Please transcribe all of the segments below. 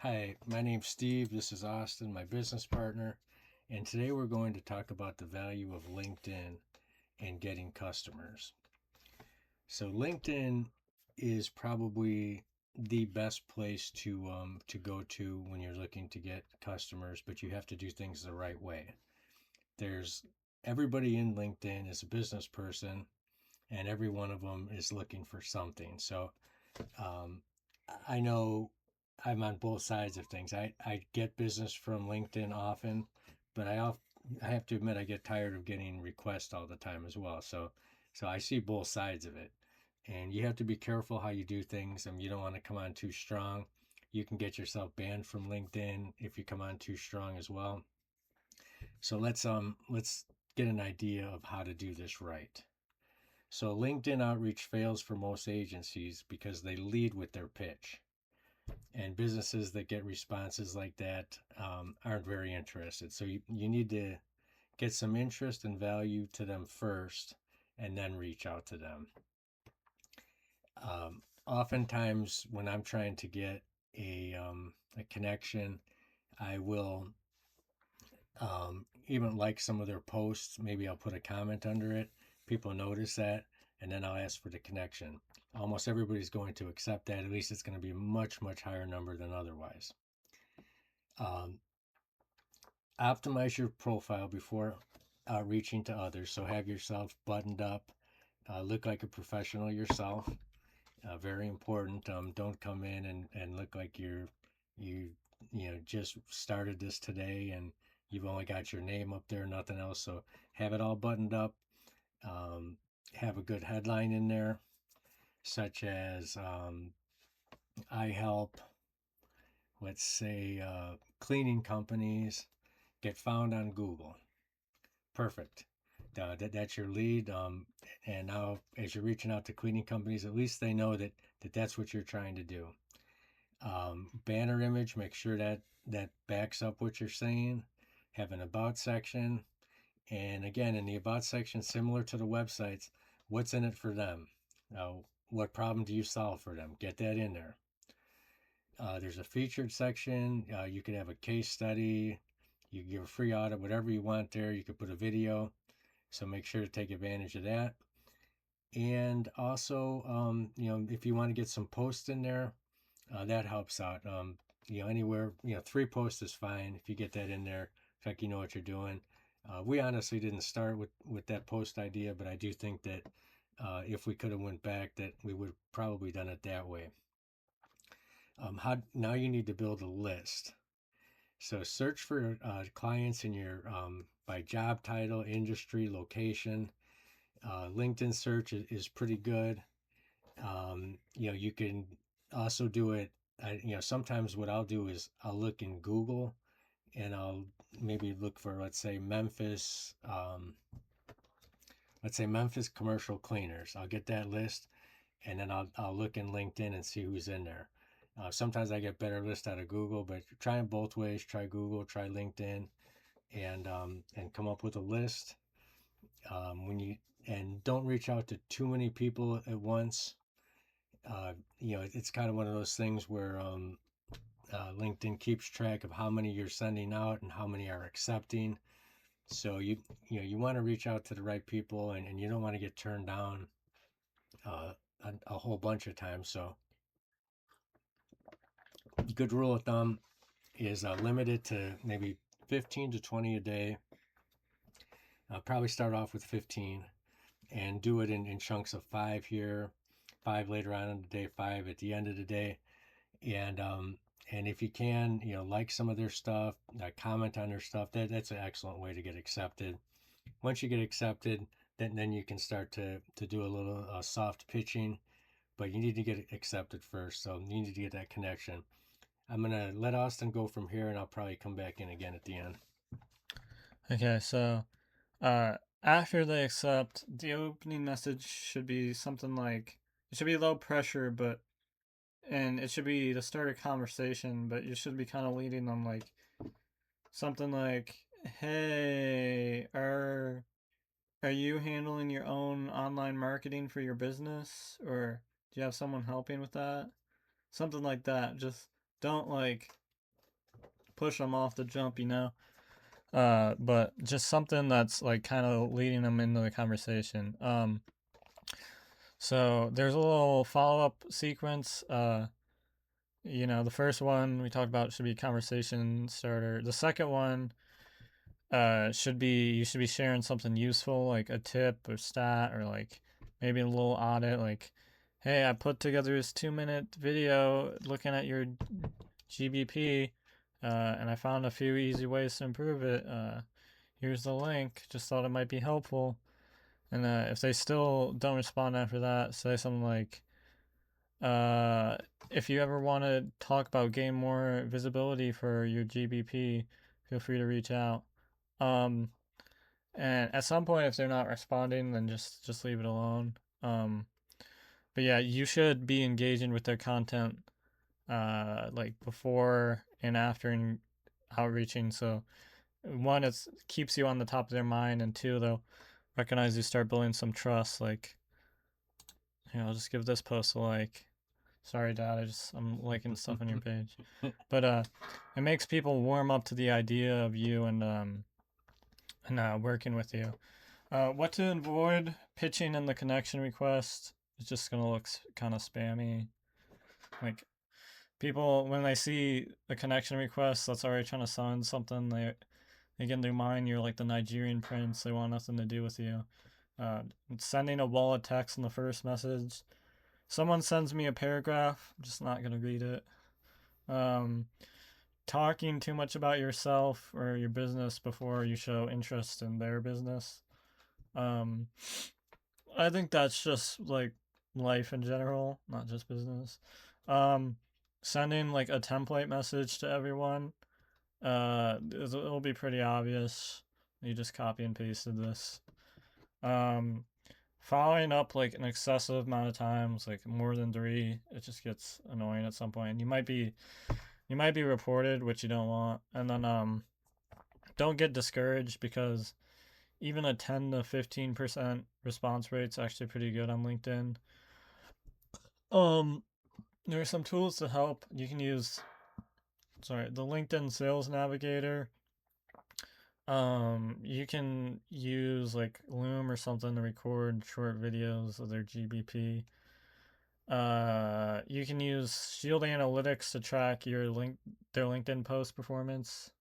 Hi, my name's Steve. This is Austin, my business partner, and today we're going to talk about the value of LinkedIn and getting customers. So LinkedIn is probably the best place to go to when you're looking to get customers, but you have to do things the right way. There's everybody in LinkedIn is a business person, and every one of them is looking for something. So um, I know I'm on both sides of things. I get business from LinkedIn often, but I have to admit I get tired of getting requests all the time as well. So I see both sides of it, and you have to be careful how you do things. You don't want to come on too strong. You can get yourself banned from LinkedIn if you come on too strong as well. So let's get an idea of how to do this right. So LinkedIn outreach fails for most agencies because they lead with their pitch, and businesses that get responses like that aren't very interested. So you need to get some interest and value to them first and then reach out to them. Oftentimes, when I'm trying to get a connection, I will even like some of their posts. Maybe I'll put a comment under it. People notice that, and then I'll ask for the connection. Almost everybody's going to accept that. At least it's going to be a much, much higher number than otherwise. Um, Optimize your profile before reaching to others. So have yourself buttoned up, look like a professional yourself. Very important. Don't come in and look like you just started this today and you've only got your name up there, nothing else. So have it all buttoned up. Um, have a good headline in there, such as I help, let's say, cleaning companies get found on Google. Perfect. That's your lead. And now, as you're reaching out to cleaning companies, at least they know that that's what you're trying to do. Banner image, make sure that backs up what you're saying. Have an about section, and again, in the about section, similar to the websites, what's in it for them? What problem do you solve for them? Get that in there. There's a featured section. You could have a case study. You give a free audit, whatever you want there. You could put a video. So make sure to take advantage of that. And also, if you want to get some posts in there, that helps out. Anywhere, 3 posts is fine if you get that in there. In fact, you know what you're doing. We honestly didn't start with that post idea, but I do think that if we could have went back, that we would have probably done it that way. How now you need to build a list. So search for clients in your by job title, industry, location. LinkedIn search is pretty good. You can also do it. Sometimes what I'll do is I'll look in Google and I'll maybe look for, let's say Memphis commercial cleaners. I'll get that list, and then I'll look in LinkedIn and see who's in there. Sometimes I get better lists out of Google, but try them both ways. Try Google, try LinkedIn, and come up with a list. When you and don't reach out to too many people at once. It's kind of one of those things where LinkedIn keeps track of how many you're sending out and how many are accepting. So you want to reach out to the right people, and you don't want to get turned down a whole bunch of times. So a good rule of thumb is limited to maybe 15 to 20 a day. Probably start off with 15 and do it in chunks of 5 here, 5 later on in the day, 5 at the end of the day. And if you can, like some of their stuff, comment on their stuff. That's an excellent way to get accepted. Once you get accepted, then you can start to do a little soft pitching, but you need to get accepted first. So you need to get that connection. I'm gonna let Austin go from here, and I'll probably come back in again at the end. Okay, so after they accept, the opening message should be something like it should be low pressure, but and it should be to start a conversation, but you should be kind of leading them like something like, "Hey, are you handling your own online marketing for your business, or do you have someone helping with that?" Something like that. Just don't like push them off the jump, you know. But just something that's like kind of leading them into the conversation. So there's a little follow up sequence. You know, the first one we talked about should be conversation starter. The second one should be you should be sharing something useful like a tip or stat or like maybe a little audit like, hey, I put together this 2 minute video looking at your GBP, and I found a few easy ways to improve it. Here's the link. Just thought it might be helpful. And if they still don't respond after that, say something like, uh, if you ever want to talk about getting more visibility for your GBP, feel free to reach out. Um, and at some point, if they're not responding, then just leave it alone. But yeah, you should be engaging with their content, like before and after and outreaching. So one, it keeps you on the top of their mind, and two, they'll recognize you start building some trust. Like, I'll just give this post a like. Sorry, Dad. I'm liking stuff on your page, but it makes people warm up to the idea of you and working with you. What to avoid pitching in the connection request? It's just gonna look kind of spammy. Like people when they see the connection request that's already trying to sign something, they get in their mind you're like the Nigerian prince. They want nothing to do with you. Sending a wall of text in the first message. Someone sends me a paragraph, I'm just not gonna read it. Um, Talking too much about yourself or your business before you show interest in their business. Um, I think that's just like life in general, not just business. Um, Sending like a template message to everyone. It'll be pretty obvious. You just copy and pasted this. Um, Following up like an excessive amount of times, like more than three, it just gets annoying at some point. You might be reported, which you don't want. And then don't get discouraged because even a 10 to 15% response rate's actually pretty good on LinkedIn. Um there are some tools to help. You can use the LinkedIn Sales Navigator. You can use like Loom or something to record short videos of their GBP. You can use Shield Analytics to track their LinkedIn post performance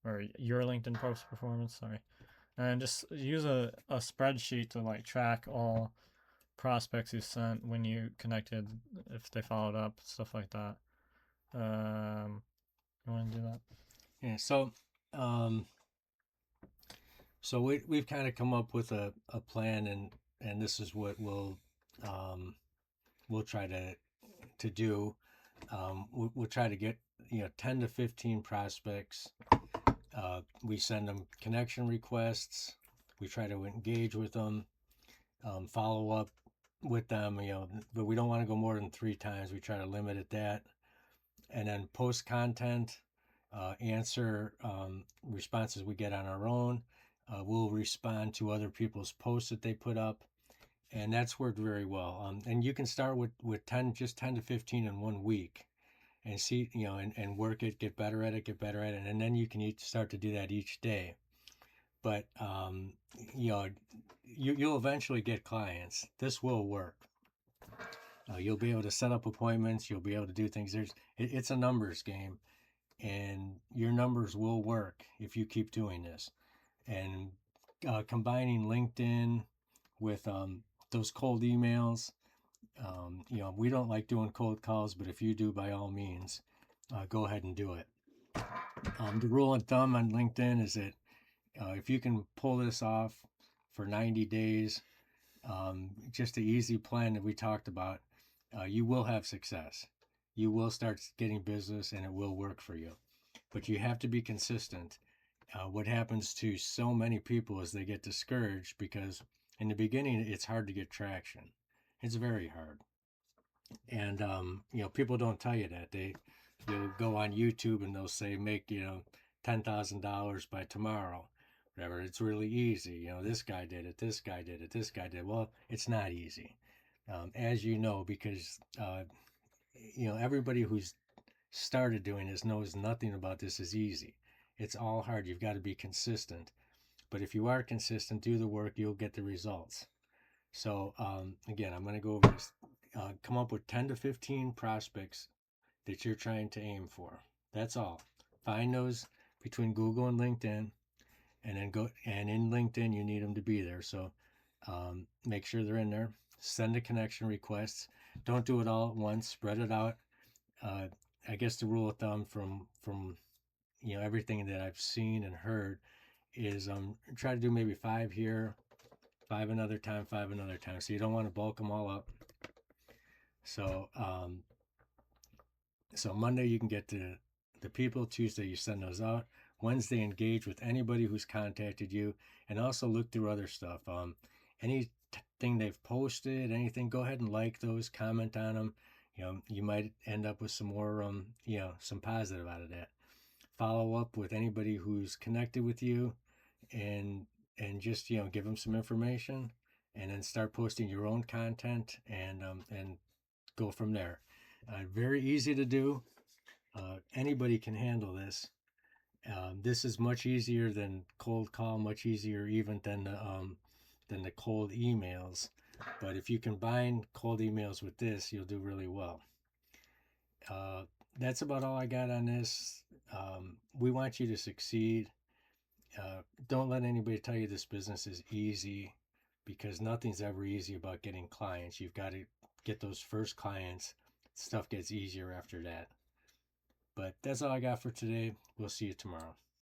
or your LinkedIn post performance. Sorry, and just use a spreadsheet to like track all prospects you sent when you connected, if they followed up, stuff like that. You want to do that? Yeah. Um, so we've kind of come up with a plan, and this is what we'll try to do. We'll try to get 10 to 15 prospects. We send them connection requests. We try to engage with them, follow up with them. But we don't want to go more than 3 times. We try to limit it that, and then post content, answer responses we get on our own. We'll respond to other people's posts that they put up, and that's worked very well. And you can start with 10 to 15 in 1 week, and see and work it, get better at it, and then you can start to do that each day. But you'll eventually get clients. This will work. You'll be able to set up appointments. You'll be able to do things. It's a numbers game, and your numbers will work if you keep doing this. And combining LinkedIn with those cold emails. We don't like doing cold calls, but if you do, by all means, go ahead and do it. The rule of thumb on LinkedIn is that if you can pull this off for 90 days, just the easy plan that we talked about, you will have success. You will start getting business and it will work for you. But you have to be consistent. What happens to so many people is they get discouraged because in the beginning it's hard to get traction. It's very hard. And people don't tell you that. You'll go on YouTube and they'll say make $10,000 by tomorrow. Whatever. It's really easy. This guy did it. This guy did it. This guy did. Well, it's not easy, as you know, because everybody who's started doing this knows nothing about this is easy. It's all hard. You've got to be consistent. But if you are consistent, do the work, you'll get the results. So again, I'm going to go over this. Come up with 10 to 15 prospects that you're trying to aim for. That's all. Find those between Google and LinkedIn, and then go. And in LinkedIn, you need them to be there. So make sure they're in there. Send a connection request. Don't do it all at once. Spread it out. Uh, I guess the rule of thumb from everything that I've seen and heard is try to do maybe 5 here, 5 another time, 5 another time. So you don't want to bulk them all up. So so Monday you can get to the people. Tuesday you send those out. Wednesday engage with anybody who's contacted you, and also look through other stuff. Anything they've posted, anything, go ahead and like those, comment on them. You might end up with some more some positive out of that. Follow up with anybody who's connected with you, and just give them some information, and then start posting your own content, and go from there. Very easy to do. Anybody can handle this. This is much easier than cold call, much easier even than the cold emails. But if you combine cold emails with this, you'll do really well. That's about all I got on this. We want you to succeed. Don't let anybody tell you this business is easy, because nothing's ever easy about getting clients. You've got to get those first clients. Stuff gets easier after that. But that's all I got for today. We'll see you tomorrow.